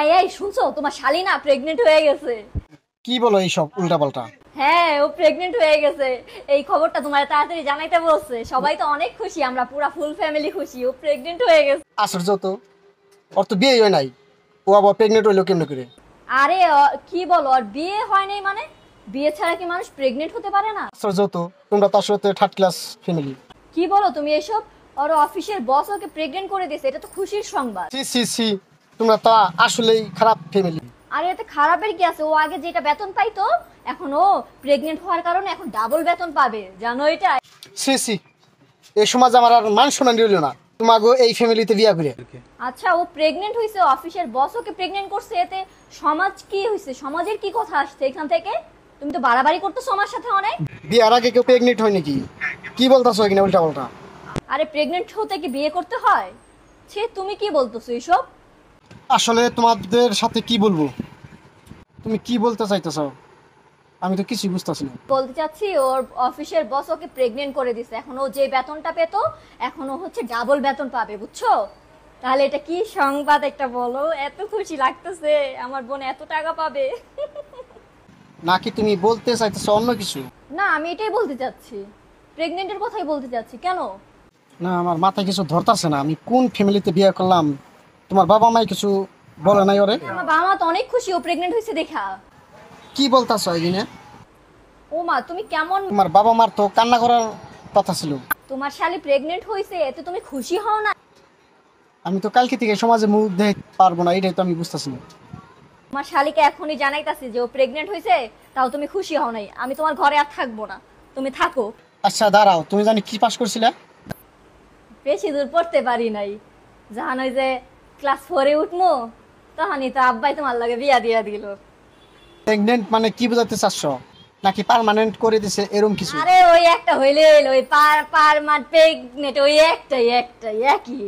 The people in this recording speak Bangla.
এই এই শুনছো, তোমার শালি না প্রেগনেন্ট হয়ে গেছে। কি বলো এইসব উল্টাপাল্টা? হ্যাঁ, ও প্রেগনেন্ট হয়ে গেছে। এই খবরটা তোমার তাড়াতাড়ি জানাইতে বলছে। সবাই তো অনেক খুশি, আমরা পুরা ফুল ফ্যামিলি খুশি, ও প্রেগনেন্ট হয়ে গেছে। আশ্চর্য তো, ওর তো বিয়ে হয় নাই, ও আবার প্রেগনেন্ট হইলো কেমনে করে? আরে কি বলো, আর বিয়ে হয় নাই মানে? বিয়ে ছাড়া কি মানুষ প্রেগনেন্ট হতে পারে না? আশ্চর্য তো, তোমরা তো আসলে থার্ড ক্লাস ফ্যামিলি। কি বলো তুমি এসব? ওর অফিসের বস ওকে প্রেগনেন্ট করে দিয়েছে, এটা তো খুশির সংবাদ। সি সি সি, তোমরা তো আসলেই খারাপ ফ্যামিলি। আরে এতে খারাপের কি আছে? ও আগে যেটা বেতন পাইতো, এখন ও প্রেগনেন্ট হওয়ার কারণে এখন ডাবল বেতন পাবে, জানো এটা? সি সি, এই সমাজ আমার আর মান সম্মান রইল না তোমাকে এই ফ্যামিলিতে বিয়া করে। আচ্ছা, ও প্রেগনেন্ট হইছে, অফিসের বস ওকে প্রেগনেন্ট করছে, এতে সমাজ কি হইছে? সমাজের কি কথা আসছে এখান থেকে? তুমি তো বাড়াবাড়ি করতেছো আমার সাথে অনেক। বিয়ার আগে কেউ প্রেগনেন্ট হয় নাকি? কি বলতেছো এখানে উল্টাপাল্টা? আরে প্রেগনেন্ট হতে কি বিয়ে করতে হয়? ছি, তুমি কি বলতেছো এসব? আসলে তোমাদের সাথে কি বলবো, তুমি কি বলতে চাইতেছো আমি তো কিছুই বুঝতেছি না। বলতে চাচ্ছি, ওর অফিসের বস ওকে প্রেগনেন্ট করে দিছে, এখন ও যে বেতনটা পেতো এখন ও হচ্ছে ডাবল বেতন পাবে, বুঝছো? তাহলে এটা কি সংবাদ একটা বলো, এত খুশি লাগতেছে, আমার বোন এত টাকা পাবে। নাকি তুমি বলতে চাইতেছো অন্য কিছু? না, আমি এটাই বলতে চাচ্ছি, প্রেগনেন্টের কথাই বলতে চাচ্ছি। কেন? না, আমার মাথায় কিছু ধরতাছে না, আমি কোন ফ্যামিলিতে বিয়ে করলাম। তোমার বাবা মাই কিছু বলে নাই ওরে? আমার বাবা মা তো অনেক খুশি ও প্রেগনেন্ট হয়েছে দেখা। কি বলতাছো এখানে? ও মা, তুমি কেমন? তোমার বাবা মার তো কান্না করার কথা ছিল। তোমার শালি প্রেগনেন্ট হয়েছে, এতে তুমি খুশি হও না? আমি তো কালকে থেকে সমাজে মুখ দেখতে পারবো না, এটাই তো আমি বুঝতেছি না। তোমার শালিকে এখনই জানাইতাছি যে ও প্রেগনেন্ট হয়েছে, তাও তুমি খুশি হও নাই। আমি তোমার ঘরে আর থাকবো না, তুমি থাকো। আচ্ছা দাঁড়াও, তুমি জানি কি পাস করছিলে? বেশি দূর পড়তে পারি নাই, জানো যে ক্লাস 4-এ উঠবো, তখনই তো আব্বাই তোমার লাগে বিয়া দিয়া দিল। প্রেগনেন্ট মানে কি বোঝাতে চাচ্ছ? নাকি পার্মানেন্ট করে দিছে এরকম কিছু? আরে ওই একটা হইলে হইলো, ওই পার পার মার প্রেগনেন্ট, ওই একটাই একটাই একই।